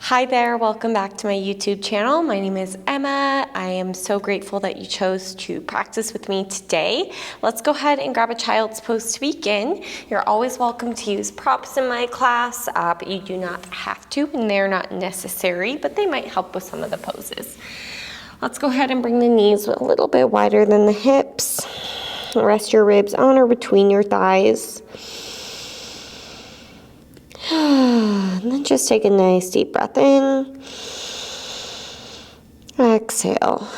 Hi there, welcome back to my YouTube channel. My name is Emma. I am so grateful that you chose to practice with me today. Let's go ahead and grab a child's pose to begin. You're always welcome to use props in my class, but you do not have to, and they're not necessary, but they might help with some of the poses. Let's go ahead and bring the knees a little bit wider than the hips. Rest your ribs on or between your thighs. And then just take a nice deep breath in. Exhale.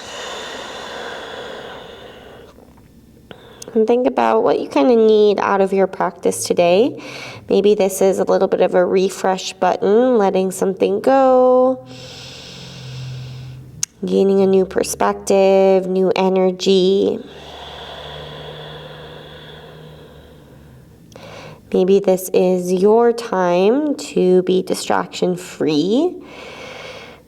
And think about what you kind of need out of your practice today. Maybe this is a little bit of a refresh button, letting something go, gaining a new perspective, new energy. Maybe this is your time to be distraction-free,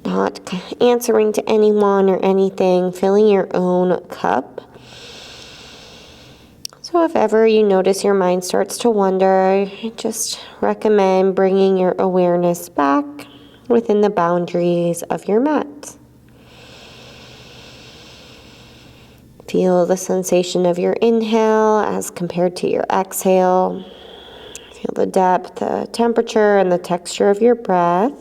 not answering to anyone or anything, filling your own cup. So if ever you notice your mind starts to wander, I just recommend bringing your awareness back within the boundaries of your mat. Feel the sensation of your inhale as compared to your exhale. Feel the depth, the temperature, and the texture of your breath.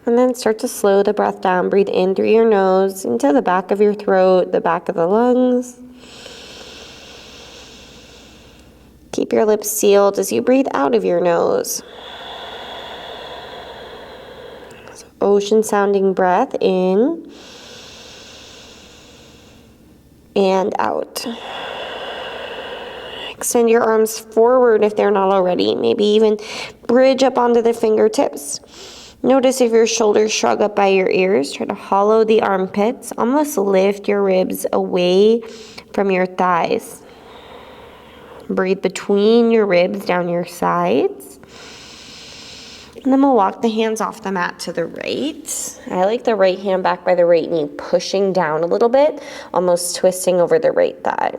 And then start to slow the breath down. Breathe in through your nose, into the back of your throat, the back of the lungs. Keep your lips sealed as you breathe out of your nose. Ocean sounding breath in and out. Extend your arms forward if they're not already. Maybe even bridge up onto the fingertips. Notice if your shoulders shrug up by your ears. Try to hollow the armpits. Almost lift your ribs away from your thighs. Breathe between your ribs down your sides. And then we'll walk the hands off the mat to the right. I like the right hand back by the right knee, pushing down a little bit, almost twisting over the right thigh.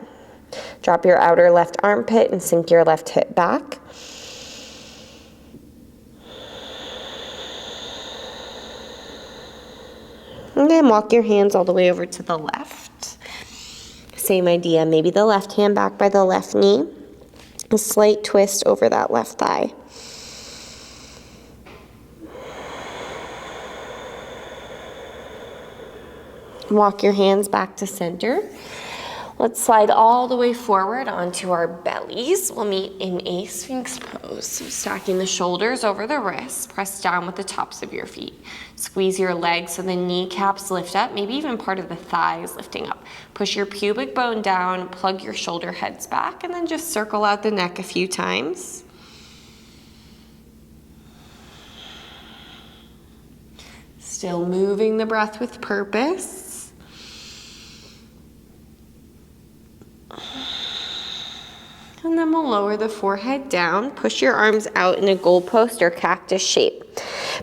Drop your outer left armpit and sink your left hip back. And then walk your hands all the way over to the left. Same idea, maybe the left hand back by the left knee. A slight twist over that left thigh. Walk your hands back to center. Let's slide all the way forward onto our bellies. We'll meet in a Sphinx pose. So stacking the shoulders over the wrists, press down with the tops of your feet. Squeeze your legs so the kneecaps lift up, maybe even part of the thighs lifting up. Push your pubic bone down, plug your shoulder heads back, and then just circle out the neck a few times. Still moving the breath with purpose. And then we'll lower the forehead down. Push your arms out in a goalpost or cactus shape.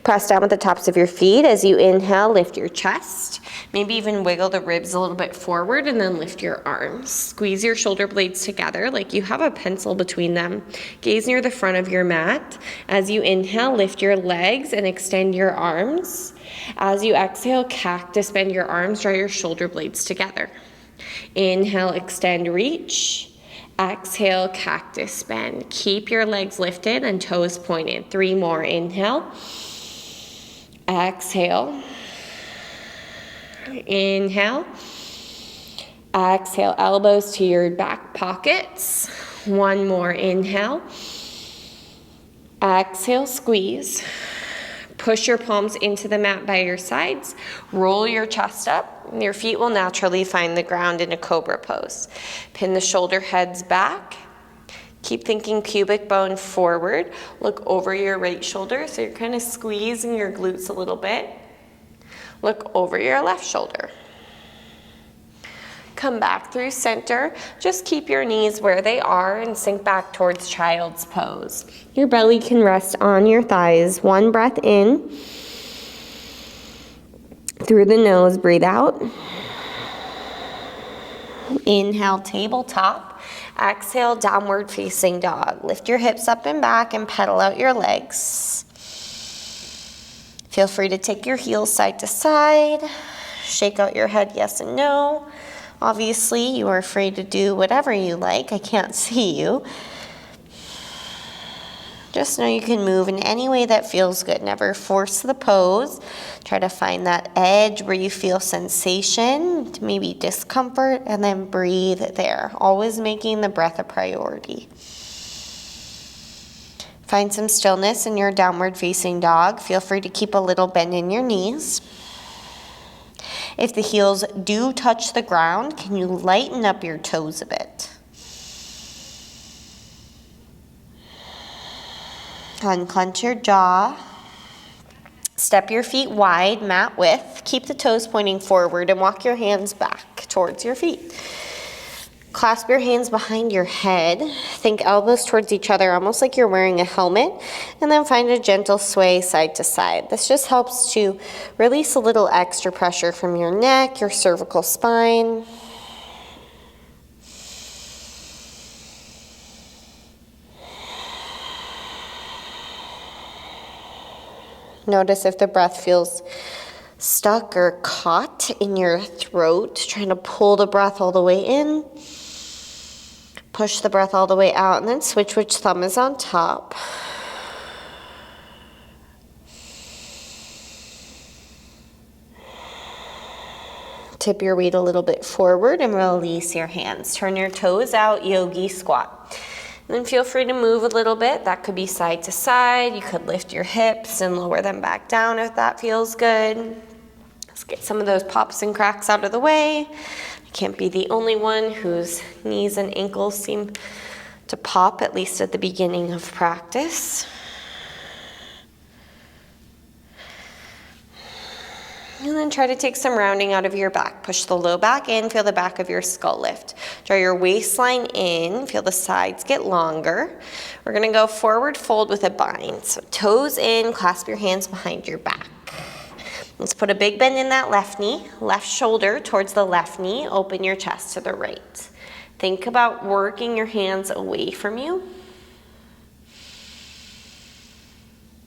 Press down with the tops of your feet. As you inhale, lift your chest. Maybe even wiggle the ribs a little bit forward and then lift your arms. Squeeze your shoulder blades together like you have a pencil between them. Gaze near the front of your mat. As you inhale, lift your legs and extend your arms. As you exhale, cactus bend your arms, draw your shoulder blades together. Inhale, extend, reach. Exhale, cactus bend. Keep your legs lifted and toes pointed. 3 more. Inhale. Exhale. Inhale. Exhale, elbows to your back pockets. 1 more. Inhale. Exhale, squeeze. Push your palms into the mat by your sides. Roll your chest up. Your feet will naturally find the ground in a cobra pose. Pin the shoulder heads back. Keep thinking pubic bone forward. Look over your right shoulder, so you're kind of squeezing your glutes a little bit. Look over your left shoulder. Come back through center. Just keep your knees where they are and sink back towards child's pose. Your belly can rest on your thighs. 1 breath in. Through the nose, breathe out. Inhale, tabletop. Exhale, downward facing dog. Lift your hips up and back and pedal out your legs. Feel free to take your heels side to side. Shake out your head yes and no. Obviously, you are free to do whatever you like. I can't see you. Just know you can move in any way that feels good. Never force the pose. Try to find that edge where you feel sensation, maybe discomfort, and then breathe there. Always making the breath a priority. Find some stillness in your downward facing dog. Feel free to keep a little bend in your knees. If the heels do touch the ground, can you lighten up your toes a bit? Unclench your jaw. Step your feet wide, mat width. Keep the toes pointing forward and walk your hands back towards your feet. Clasp your hands behind your head. Think elbows towards each other, almost like you're wearing a helmet. And then find a gentle sway side to side. This just helps to release a little extra pressure from your neck, your cervical spine. Notice if the breath feels stuck or caught in your throat, trying to pull the breath all the way in. Push the breath all the way out, and then switch which thumb is on top. Tip your weight a little bit forward and release your hands. Turn your toes out, yogi squat. And then feel free to move a little bit. That could be side to side. You could lift your hips and lower them back down if that feels good. Let's get some of those pops and cracks out of the way. I can't be the only one whose knees and ankles seem to pop, at least at the beginning of practice. And then try to take some rounding out of your back. Push the low back in, feel the back of your skull lift. Draw your waistline in, feel the sides get longer. We're gonna go forward fold with a bind. So toes in, clasp your hands behind your back. Let's put a big bend in that left knee, left shoulder towards the left knee, open your chest to the right. Think about working your hands away from you.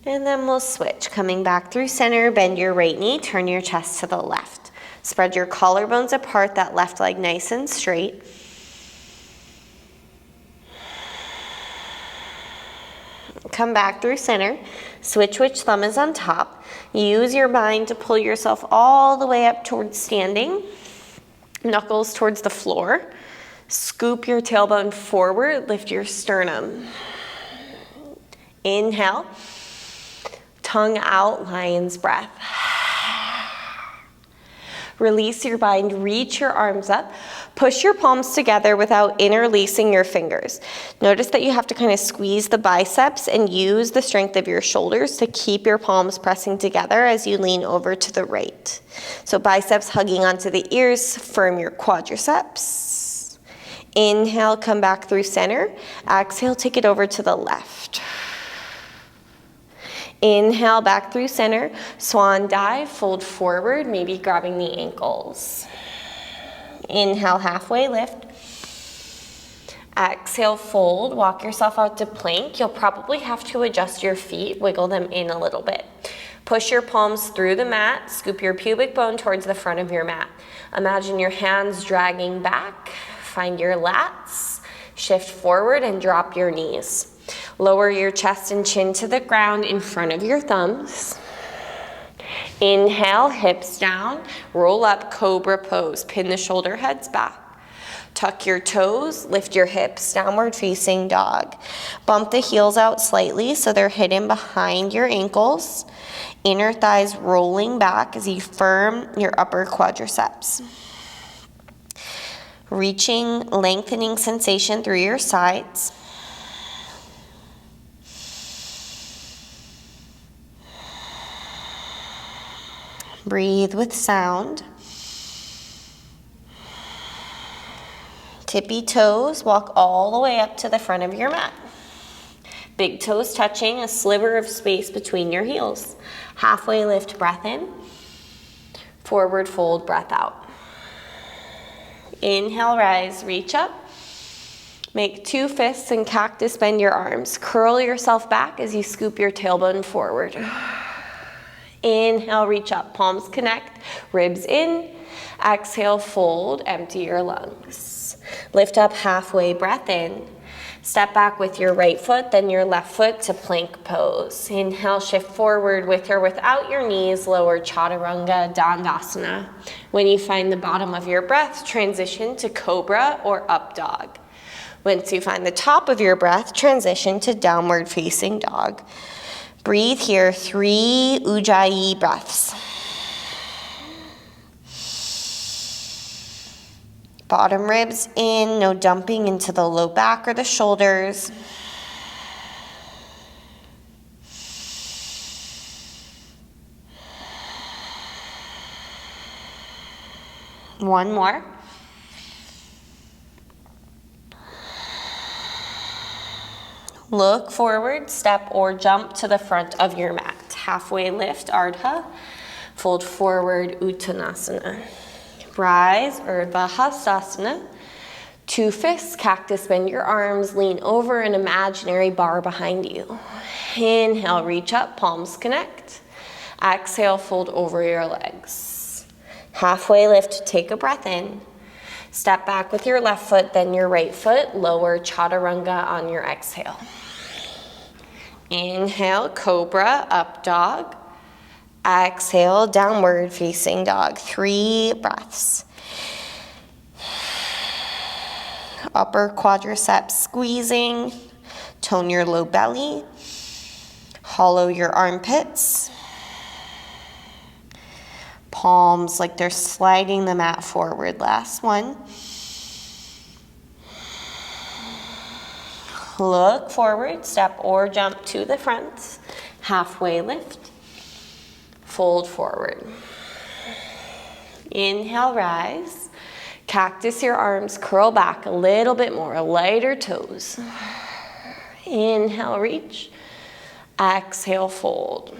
And then we'll switch, coming back through center, bend your right knee, turn your chest to the left. Spread your collarbones apart, that left leg nice and straight. Come back through center, switch which thumb is on top. Use your bind to pull yourself all the way up towards standing. Knuckles towards the floor. Scoop your tailbone forward, lift your sternum. Inhale. Tongue out, lion's breath. Release your bind, reach your arms up. Push your palms together without interlacing your fingers. Notice that you have to kind of squeeze the biceps and use the strength of your shoulders to keep your palms pressing together as you lean over to the right. So biceps hugging onto the ears, firm your quadriceps. Inhale, come back through center. Exhale, take it over to the left. Inhale, back through center. Swan dive, fold forward, maybe grabbing the ankles. Inhale, halfway lift. Exhale, fold. Walk yourself out to plank. You'll probably have to adjust your feet, wiggle them in a little bit. Push your palms through the mat. Scoop your pubic bone towards the front of your mat. Imagine your hands dragging back. Find your lats. Shift forward and drop your knees. Lower your chest and chin to the ground in front of your thumbs. Inhale, hips down, roll up, cobra pose. Pin the shoulder heads back. Tuck your toes, lift your hips, downward facing dog. Bump the heels out slightly so they're hidden behind your ankles. Inner thighs rolling back as you firm your upper quadriceps. Reaching, lengthening sensation through your sides. Breathe with sound. Tippy toes, walk all the way up to the front of your mat. Big toes touching, a sliver of space between your heels. Halfway lift, breath in. Forward fold, breath out. Inhale, rise, reach up. Make 2 fists and cactus bend your arms. Curl yourself back as you scoop your tailbone forward. Inhale, reach up, palms connect, ribs in. Exhale, fold, empty your lungs. Lift up halfway, breath in. Step back with your right foot, then your left foot to plank pose. Inhale, shift forward with or without your knees, lower chaturanga, dandasana. When you find the bottom of your breath, transition to cobra or up dog. Once you find the top of your breath, transition to downward facing dog. Breathe here, 3 Ujjayi breaths. Bottom ribs in, no dumping into the low back or the shoulders. One more. Look forward, step or jump to the front of your mat. Halfway lift, Ardha. Fold forward, Uttanasana. Rise, Urdhva Hastasana. 2 fists, cactus bend your arms, lean over an imaginary bar behind you. Inhale, reach up, palms connect. Exhale, fold over your legs. Halfway lift, take a breath in. Step back with your left foot, then your right foot. Lower chaturanga on your exhale. Inhale, cobra, up dog. Exhale, downward facing dog. 3 breaths. Upper quadriceps squeezing. Tone your low belly. Hollow your armpits. Palms like they're sliding the mat forward. Last one. Look forward, step or jump to the front. Halfway lift. Fold forward. Inhale, rise. Cactus your arms, curl back a little bit more, lighter toes. Inhale, reach. Exhale, fold.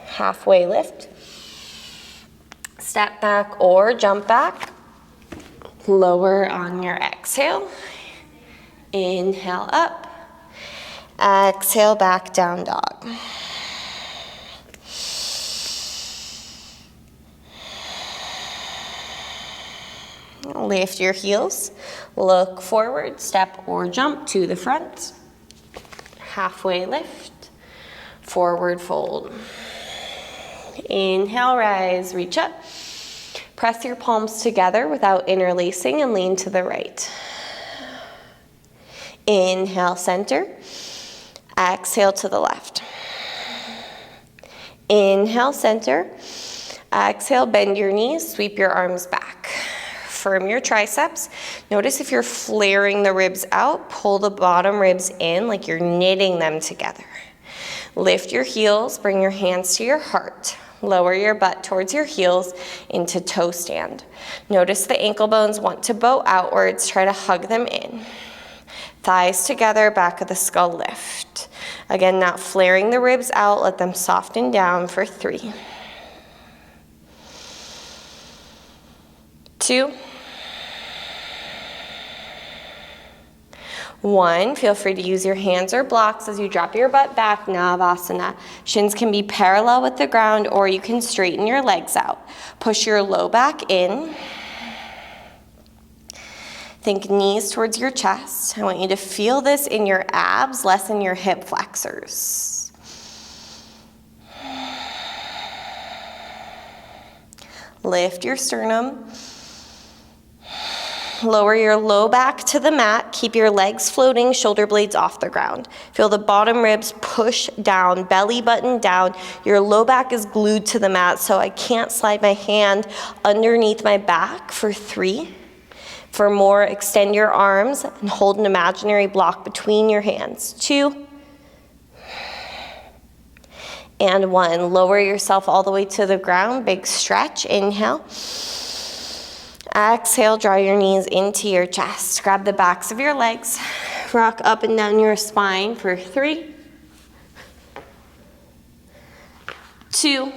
Halfway lift. Step back or jump back. Lower on your exhale. Inhale up. Exhale, back down dog. Lift your heels. Look forward, step or jump to the front. Halfway lift. Forward fold. Inhale, rise, reach up. Press your palms together without interlacing and lean to the right. Inhale, center. Exhale to the left. Inhale, center. Exhale, bend your knees, sweep your arms back. Firm your triceps. Notice if you're flaring the ribs out, pull the bottom ribs in like you're knitting them together. Lift your heels, bring your hands to your heart. Lower your butt towards your heels into toe stand. Notice the ankle bones want to bow outwards, try to hug them in. Thighs together, back of the skull lift. Again, not flaring the ribs out, let them soften down for 3. 2. 1, feel free to use your hands or blocks as you drop your butt back, Navasana. Shins can be parallel with the ground or you can straighten your legs out. Push your low back in. Think knees towards your chest. I want you to feel this in your abs, less in your hip flexors. Lift your sternum. Lower your low back to the mat. Keep your legs floating, shoulder blades off the ground. Feel the bottom ribs push down, belly button down. Your low back is glued to the mat, so I can't slide my hand underneath my back for 3. For more, extend your arms and hold an imaginary block between your hands. 2. And 1. Lower yourself all the way to the ground. Big stretch. Inhale. Exhale, draw your knees into your chest. Grab the backs of your legs. Rock up and down your spine for 3. 2.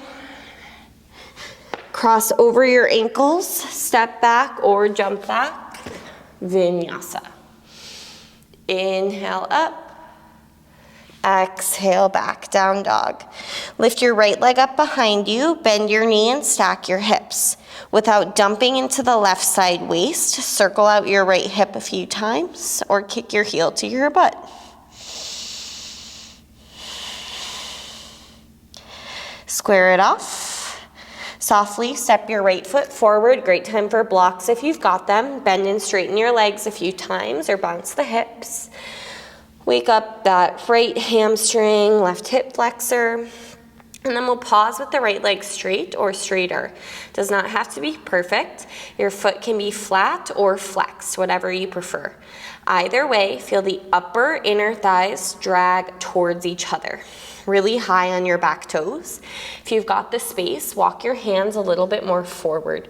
Cross over your ankles, step back or jump back, Vinyasa. Inhale up. Exhale, back, down dog. Lift your right leg up behind you, bend your knee and stack your hips. Without dumping into the left side waist, circle out your right hip a few times or kick your heel to your butt. Square it off. Softly step your right foot forward. Great time for blocks if you've got them. Bend and straighten your legs a few times or bounce the hips. Wake up that right hamstring, left hip flexor, and then we'll pause with the right leg straight or straighter. Does not have to be perfect. Your foot can be flat or flexed, whatever you prefer. Either way, feel the upper inner thighs drag towards each other, really high on your back toes. If you've got the space, walk your hands a little bit more forward.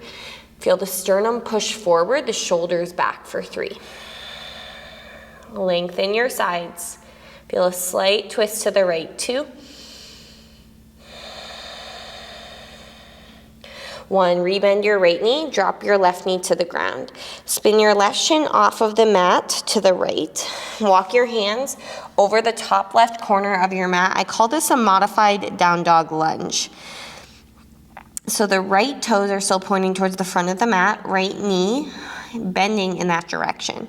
Feel the sternum push forward, the shoulders back for 3. Lengthen your sides. Feel a slight twist to the right, 2. 1, rebend your right knee, drop your left knee to the ground. Spin your left shin off of the mat to the right. Walk your hands over the top left corner of your mat. I call this a modified down dog lunge. So the right toes are still pointing towards the front of the mat, right knee bending in that direction.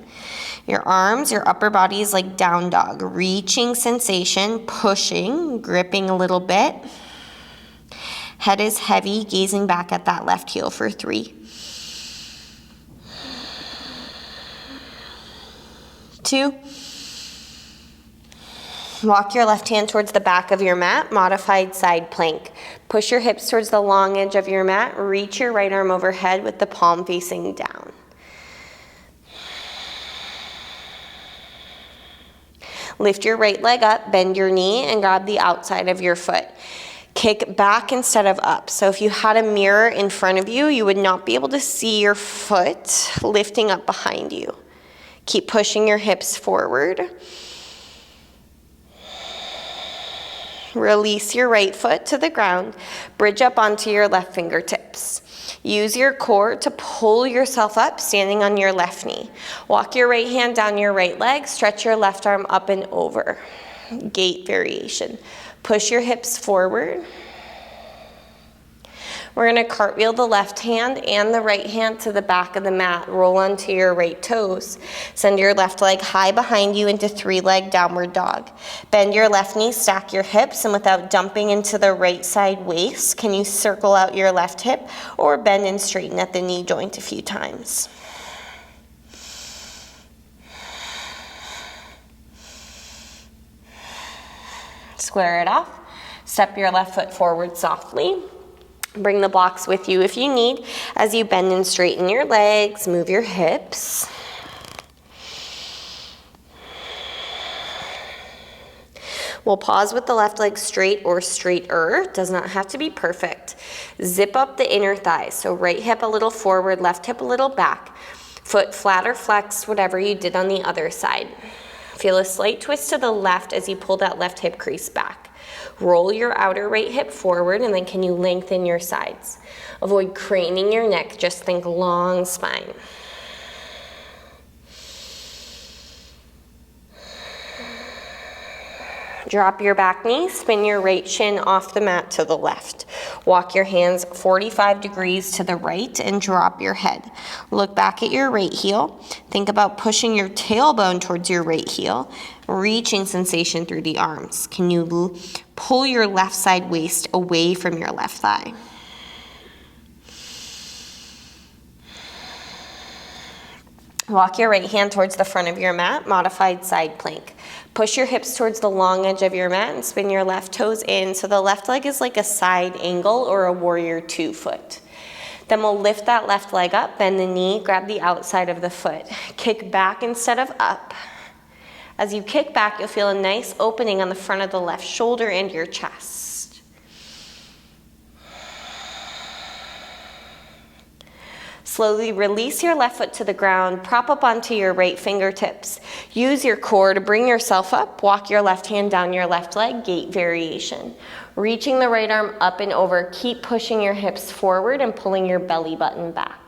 Your arms, your upper body is like down dog, reaching sensation, pushing, gripping a little bit. Head is heavy, gazing back at that left heel for 3. 2. Walk your left hand towards the back of your mat, modified side plank. Push your hips towards the long edge of your mat, reach your right arm overhead with the palm facing down. Lift your right leg up, bend your knee, and grab the outside of your foot. Kick back instead of up. So if you had a mirror in front of you, you would not be able to see your foot lifting up behind you. Keep pushing your hips forward. Release your right foot to the ground. Bridge up onto your left fingertips. Use your core to pull yourself up, standing on your left knee. Walk your right hand down your right leg. Stretch your left arm up and over. Gate variation. Push your hips forward. We're going to cartwheel the left hand and the right hand to the back of the mat. Roll onto your right toes. Send your left leg high behind you into 3-leg downward dog. Bend your left knee, stack your hips, and without dumping into the right side waist, can you circle out your left hip or bend and straighten at the knee joint a few times. Square it off. Step your left foot forward softly. Bring the blocks with you if you need as you bend and straighten your legs, move your hips. We'll pause with the left leg straight or straighter. Does not have to be perfect. Zip up the inner thighs. So right hip a little forward, left hip a little back. Foot flat or flexed, whatever you did on the other side. Feel a slight twist to the left as you pull that left hip crease back. Roll your outer right hip forward, and then can you lengthen your sides? Avoid craning your neck, just think long spine. Drop your back knee, spin your right shin off the mat to the left. Walk your hands 45 degrees to the right and drop your head. Look back at your right heel. Think about pushing your tailbone towards your right heel, reaching sensation through the arms. Can you pull your left side waist away from your left thigh? Walk your right hand towards the front of your mat, modified side plank. Push your hips towards the long edge of your mat and spin your left toes in so the left leg is like a side angle or a warrior 2 foot. Then we'll lift that left leg up, bend the knee, grab the outside of the foot. Kick back instead of up. As you kick back, you'll feel a nice opening on the front of the left shoulder and your chest. Slowly release your left foot to the ground, prop up onto your right fingertips. Use your core to bring yourself up. Walk your left hand down your left leg, gate variation. Reaching the right arm up and over. Keep pushing your hips forward and pulling your belly button back.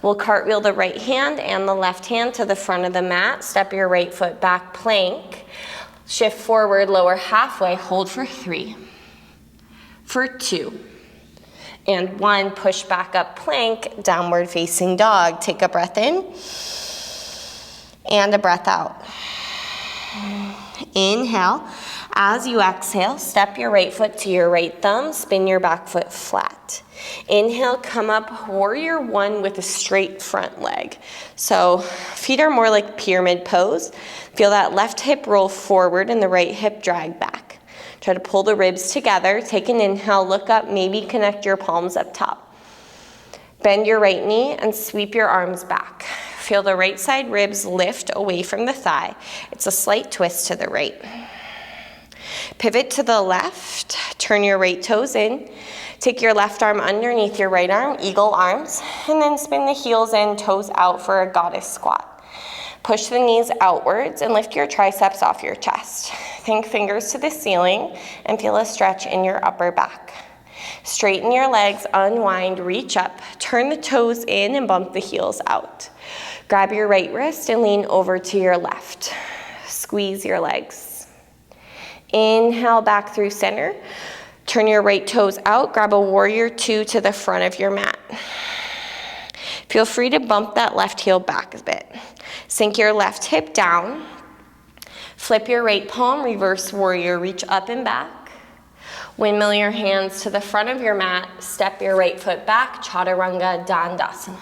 We'll cartwheel the right hand and the left hand to the front of the mat. Step your right foot back, plank. Shift forward, lower halfway, hold for 3, for 2, and 1. Push back up, plank, downward facing dog. Take a breath in and a breath out. Inhale. As you exhale, step your right foot to your right thumb, spin your back foot flat. Inhale, come up, warrior 1 with a straight front leg. So feet are more like pyramid pose. Feel that left hip roll forward and the right hip drag back. Try to pull the ribs together. Take an inhale, look up, maybe connect your palms up top. Bend your right knee and sweep your arms back. Feel the right side ribs lift away from the thigh. It's a slight twist to the right. Pivot to the left, turn your right toes in. Take your left arm underneath your right arm, eagle arms, and then spin the heels in, toes out for a goddess squat. Push the knees outwards and lift your triceps off your chest. Think fingers to the ceiling and feel a stretch in your upper back. Straighten your legs, unwind, reach up, turn the toes in and bump the heels out. Grab your right wrist and lean over to your left. Squeeze your legs. Inhale back through center. Turn your right toes out. Grab a warrior 2 to the front of your mat. Feel free to bump that left heel back a bit. Sink your left hip down. Flip your right palm, reverse warrior, reach up and back. Windmill your hands to the front of your mat. Step your right foot back, chaturanga dandasana.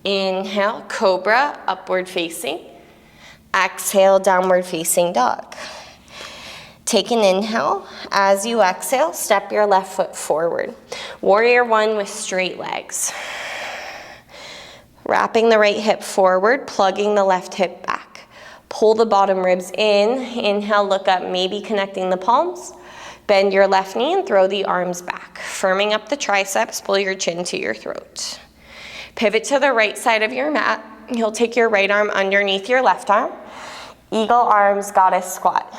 Inhale, cobra, upward facing. Exhale, downward facing dog. Take an inhale. As you exhale, step your left foot forward. Warrior 1 with straight legs. Wrapping the right hip forward, plugging the left hip back. Pull the bottom ribs in. Inhale, look up, maybe connecting the palms. Bend your left knee and throw the arms back. Firming up the triceps, pull your chin to your throat. Pivot to the right side of your mat. You'll take your right arm underneath your left arm. Eagle arms, goddess squat.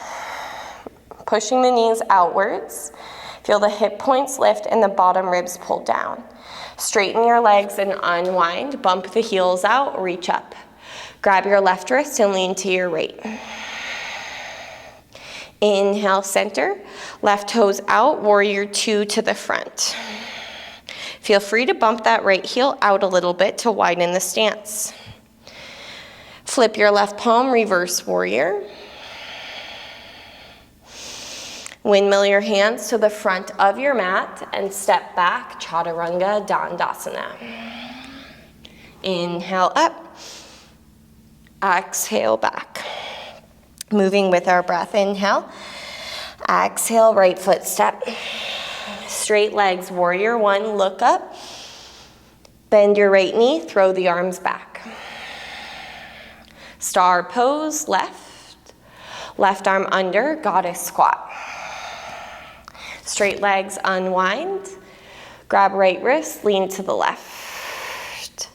Pushing the knees outwards. Feel the hip points lift and the bottom ribs pull down. Straighten your legs and unwind. Bump the heels out, reach up. Grab your left wrist and lean to your right. Inhale, center. Left toes out, warrior 2 to the front. Feel free to bump that right heel out a little bit to widen the stance. Flip your left palm, reverse warrior. Windmill your hands to the front of your mat and step back, chaturanga dandasana. Inhale up, exhale back. Moving with our breath, inhale, exhale, right foot step. Straight legs, warrior 1, look up. Bend your right knee, throw the arms back. Star pose, left. Left arm under, goddess squat. Straight legs, unwind. Grab right wrist, lean to the left.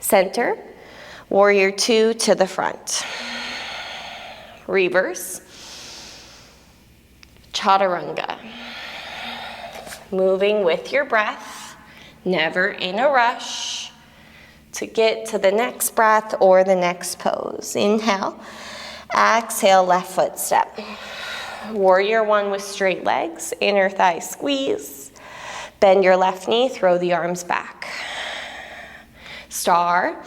Center, warrior 2 to the front. Reverse, chaturanga. Moving with your breath, never in a rush to get to the next breath or the next pose. Inhale, exhale, left foot step. Warrior 1 with straight legs, inner thigh squeeze. Bend your left knee, throw the arms back. Star,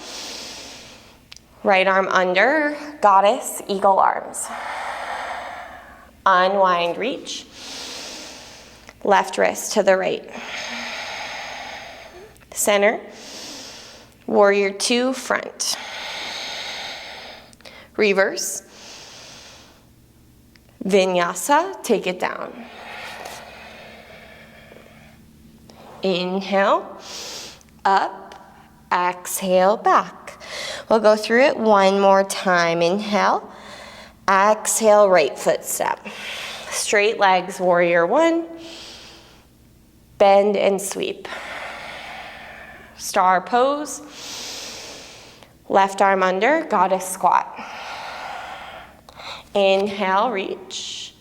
right arm under, goddess, eagle arms. Unwind, reach. Left wrist to the right. Center, warrior 2, front. Reverse. Vinyasa, take it down. Inhale, up, exhale, back. We'll go through it one more time. Inhale, exhale, right foot step. Straight legs, warrior 1. Bend and sweep. Star pose. Left arm under, goddess squat. Inhale, reach.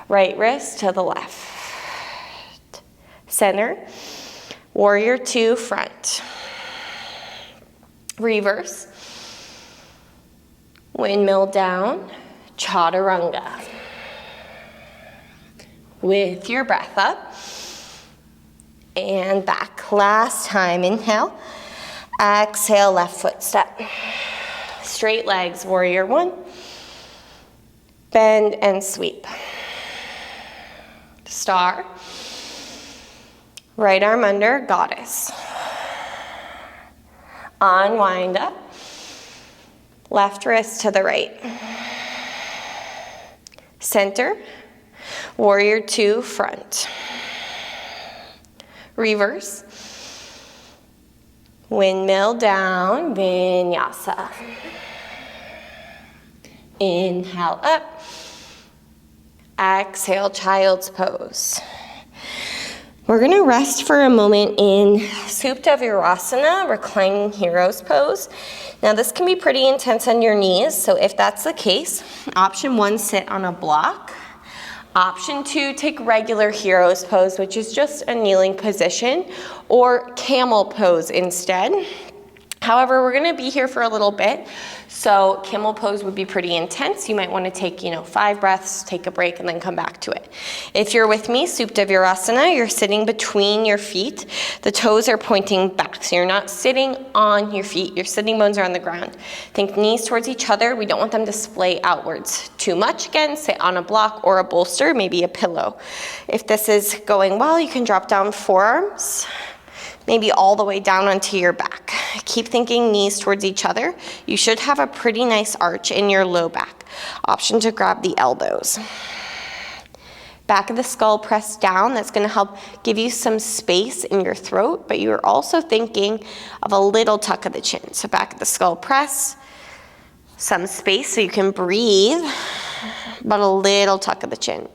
Right wrist to the left. Center. Warrior two, front. Reverse. Windmill down, chaturanga. With your breath up. And back. Last time, inhale. Exhale, left foot step. Straight legs, warrior one. Bend and sweep. Star. Right arm under, goddess. Unwind up. Left wrist to the right. Center. Warrior two, front. Reverse. Windmill down, Vinyasa. Inhale up. Exhale, child's pose. We're gonna rest for a moment in Supta Virasana, reclining hero's pose. Now this can be pretty intense on your knees, so if that's the case, option one, sit on a block. Option two, take regular hero's pose, which is just a kneeling position, or camel pose instead. However, we're gonna be here for a little bit, so camel pose would be pretty intense. You might wanna take, 5 breaths, take a break, and then come back to it. If you're with me, Supta Virasana, you're sitting between your feet. The toes are pointing back, so you're not sitting on your feet. Your sitting bones are on the ground. Think knees towards each other. We don't want them to splay outwards too much. Again, sit on a block or a bolster, maybe a pillow. If this is going well, you can drop down forearms, maybe all the way down onto your back. Keep thinking knees towards each other. You should have a pretty nice arch in your low back. Option to grab the elbows. Back of the skull pressed down. That's gonna help give you some space in your throat, but you're also thinking of a little tuck of the chin. So back of the skull press, some space so you can breathe, but a little tuck of the chin.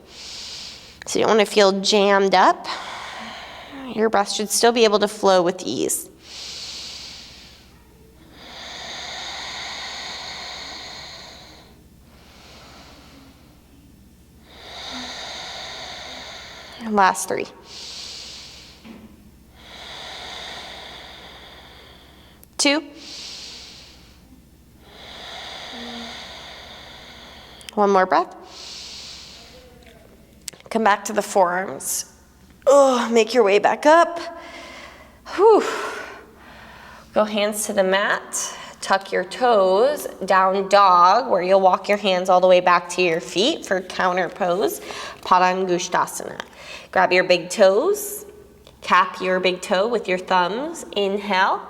So you don't wanna feel jammed up. Your breath should still be able to flow with ease. Last 3. 2. 1 more breath. Come back to the forearms. Make your way back up. Whew. Go hands to the mat. Tuck your toes. Down dog, where you'll walk your hands all the way back to your feet for counter pose. Padangusthasana. Grab your big toes. Tap your big toe with your thumbs. Inhale.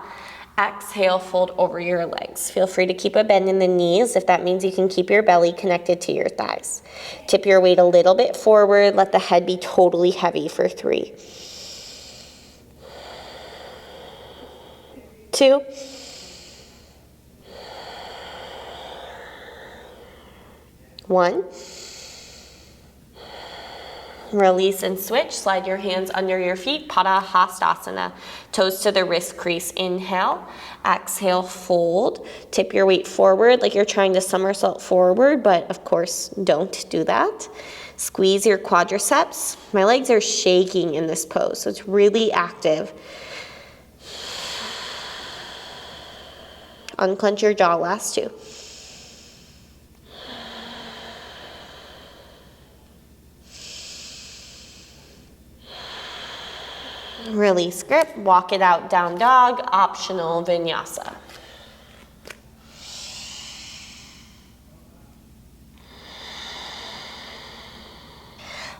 Exhale, fold over your legs. Feel free to keep a bend in the knees if that means you can keep your belly connected to your thighs. Tip your weight a little bit forward. Let the head be totally heavy for 3. 2. 1. Release and switch. Slide your hands under your feet. Padahastasana. Toes to the wrist crease. Inhale. Exhale, fold. Tip your weight forward like you're trying to somersault forward, but of course, don't do that. Squeeze your quadriceps. My legs are shaking in this pose, so it's really active. Unclench your jaw, last 2. Release grip, walk it out, down dog, optional vinyasa.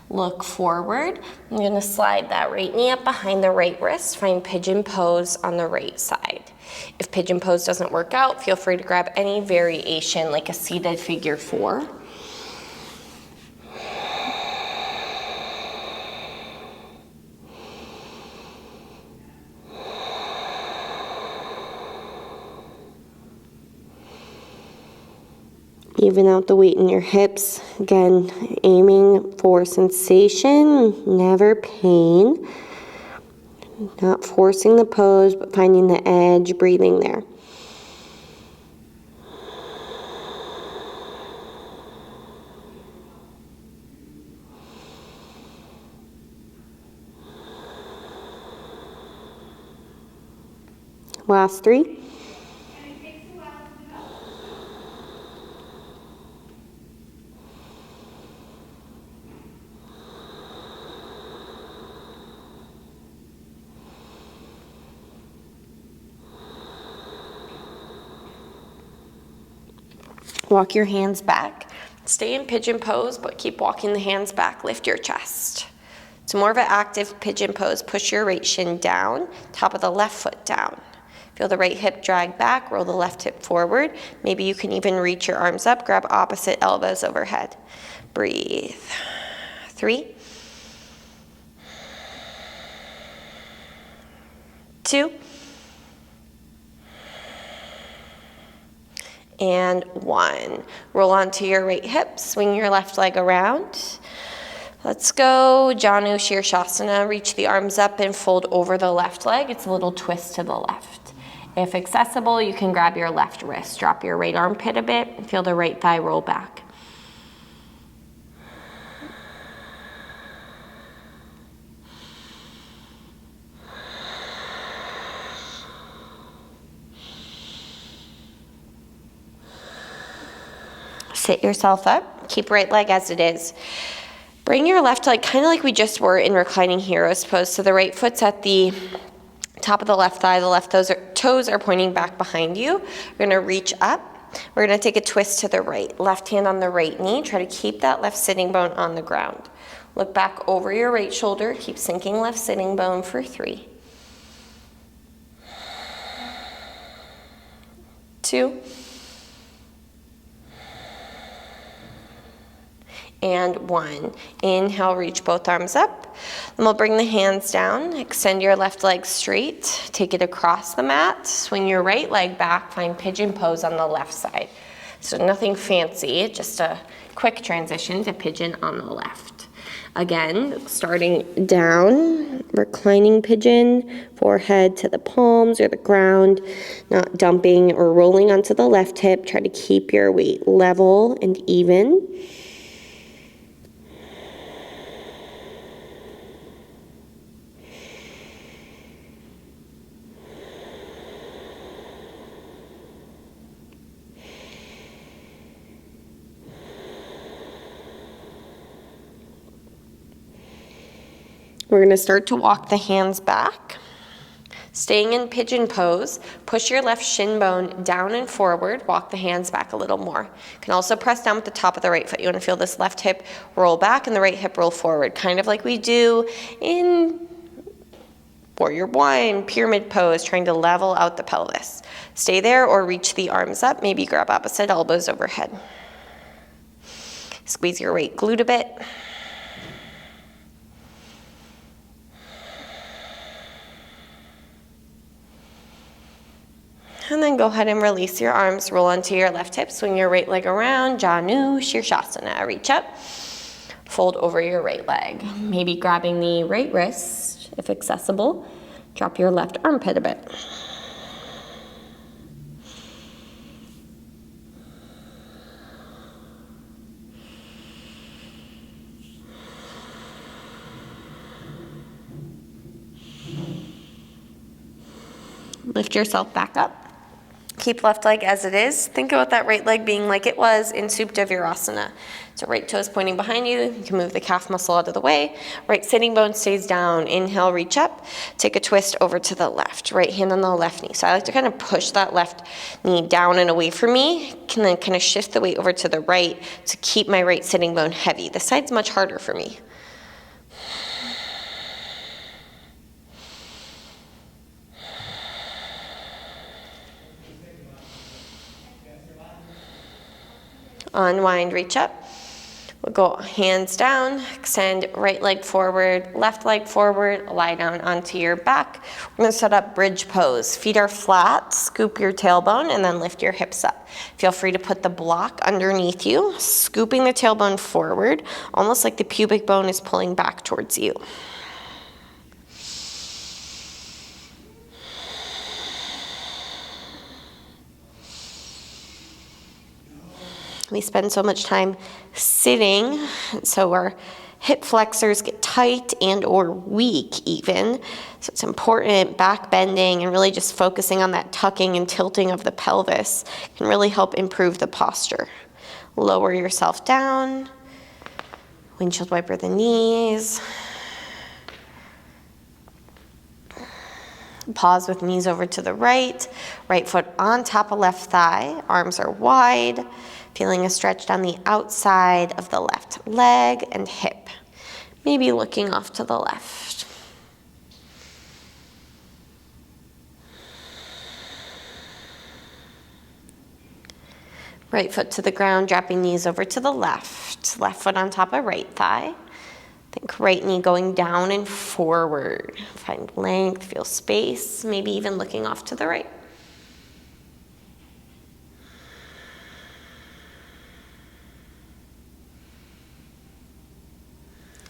Look forward. I'm gonna slide that right knee up behind the right wrist, find pigeon pose on the right side. If pigeon pose doesn't work out, feel free to grab any variation like a seated figure 4. Even out the weight in your hips. Again, aiming for sensation, never pain. Not forcing the pose, but finding the edge, breathing there. Last 3. Walk your hands back. Stay in pigeon pose, but keep walking the hands back. Lift your chest. It's more of an active pigeon pose. Push your right shin down, top of the left foot down. Feel the right hip drag back, roll the left hip forward. Maybe you can even reach your arms up, grab opposite elbows overhead. Breathe. 3, 2, and 1. Roll onto your right hip, swing your left leg around. Let's go Janu Shirshasana. Reach the arms up and fold over the left leg. It's a little twist to the left. If accessible, you can grab your left wrist. Drop your right armpit a bit and feel the right thigh roll back. Sit yourself up. Keep right leg as it is. Bring your left leg kind of like we just were in reclining heroes pose. So the right foot's at the top of the left thigh. The left toes are pointing back behind you. We're going to reach up. We're going to take a twist to the right. Left hand on the right knee. Try to keep that left sitting bone on the ground. Look back over your right shoulder. Keep sinking left sitting bone for 3, 2, and 1. Inhale, reach both arms up. Then we'll bring the hands down. Extend your left leg straight. Take it across the mat. Swing your right leg back. Find pigeon pose on the left side. So nothing fancy, just a quick transition to pigeon on the left. Again, starting down, reclining pigeon, forehead to the palms or the ground, not dumping or rolling onto the left hip. Try to keep your weight level and even. We're going to start to walk the hands back. Staying in pigeon pose, push your left shin bone down and forward. Walk the hands back a little more. You can also press down with the top of the right foot. You want to feel this left hip roll back and the right hip roll forward, kind of like we do in Warrior One, pyramid pose, trying to level out the pelvis. Stay there or reach the arms up. Maybe grab opposite elbows overhead. Squeeze your right glute a bit. And then go ahead and release your arms, roll onto your left hip, swing your right leg around, Janu Shirshasana. Reach up, fold over your right leg. Maybe grabbing the right wrist, if accessible. Drop your left armpit a bit. Lift yourself back up. Keep left leg as it is. Think about that right leg being like it was in Supta Virasana. So right toes pointing behind you. You can move the calf muscle out of the way. Right sitting bone stays down. Inhale, reach up. Take a twist over to the left. Right hand on the left knee. So I like to kind of push that left knee down and away from me. Can then kind of shift the weight over to the right to keep my right sitting bone heavy. This side's much harder for me. Unwind, reach up. We'll go hands down, extend right leg forward, left leg forward, lie down onto your back. We're gonna set up bridge pose. Feet are flat, scoop your tailbone, and then lift your hips up. Feel free to put the block underneath you, scooping the tailbone forward, almost like the pubic bone is pulling back towards you. We spend so much time sitting, so our hip flexors get tight and or weak even. So it's important back bending and really just focusing on that tucking and tilting of the pelvis can really help improve the posture. Lower yourself down, windshield wiper the knees. Pause with knees over to the right foot on top of left thigh, arms are wide, feeling a stretch down the outside of the left leg and hip, maybe looking off to the left. Right foot to the ground, dropping knees over to the left foot on top of right thigh. Think right knee going down and forward. Find length, feel space, maybe even looking off to the right.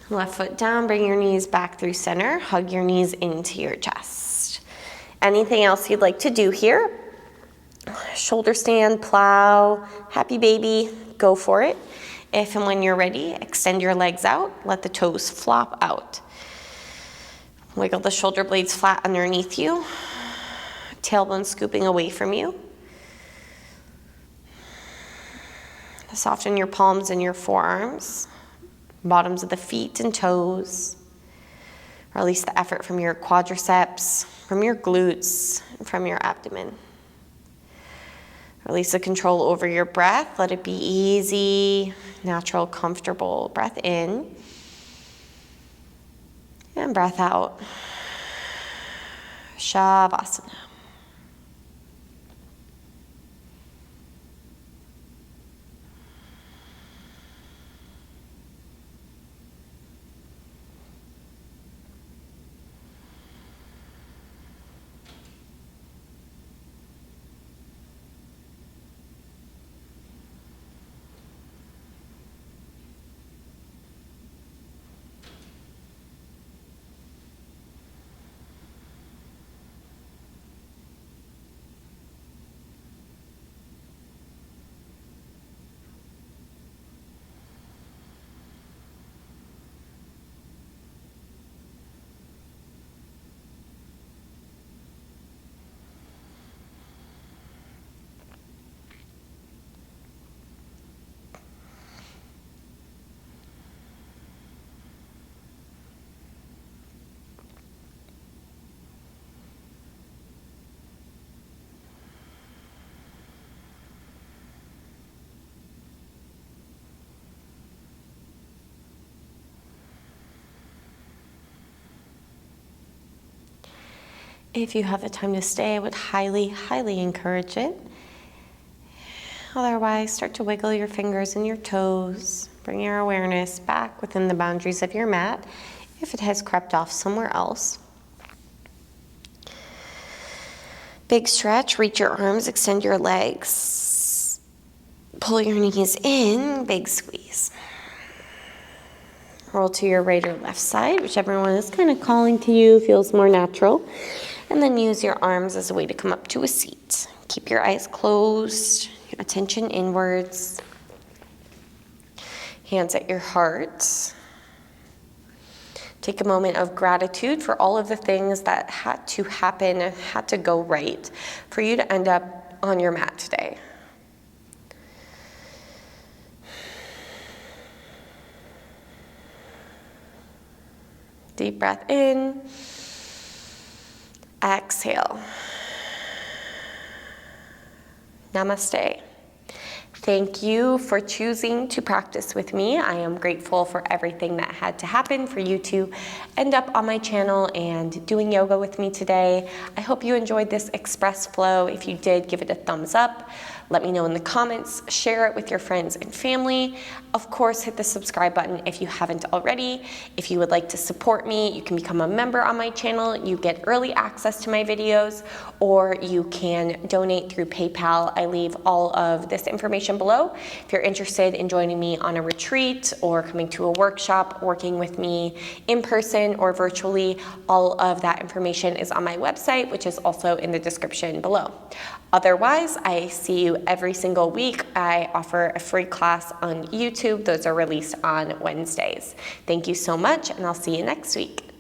Left foot down, bring your knees back through center, hug your knees into your chest. Anything else you'd like to do here? Shoulder stand, plow, happy baby, go for it. If and when you're ready, extend your legs out, let the toes flop out. Wiggle the shoulder blades flat underneath you, tailbone scooping away from you. Soften your palms and your forearms, bottoms of the feet and toes. Release the effort from your quadriceps, from your glutes, and from your abdomen. Release the control over your breath. Let it be easy, natural, comfortable. Breath in and breath out. Shavasana. If you have the time to stay, I would highly, highly encourage it. Otherwise, start to wiggle your fingers and your toes. Bring your awareness back within the boundaries of your mat if it has crept off somewhere else. Big stretch, reach your arms, extend your legs. Pull your knees in, big squeeze. Roll to your right or left side, whichever one is kind of calling to you, feels more natural. And then use your arms as a way to come up to a seat. Keep your eyes closed, attention inwards. Hands at your heart. Take a moment of gratitude for all of the things that had to happen, had to go right for you to end up on your mat today. Deep breath in. Exhale. Namaste. Thank you for choosing to practice with me. I am grateful for everything that had to happen for you to end up on my channel and doing yoga with me today. I hope you enjoyed this express flow. If you did, give it a thumbs up. Let me know in the comments, share it with your friends and family. Of course, hit the subscribe button if you haven't already. If you would like to support me, you can become a member on my channel. You get early access to my videos, or you can donate through PayPal. I leave all of this information information below. If you're interested in joining me on a retreat or coming to a workshop, working with me in person or virtually, all of that information is on my website, which is also in the description below. Otherwise, I see you every single week. I offer a free class on YouTube. Those are released on Wednesdays. Thank you so much, and I'll see you next week.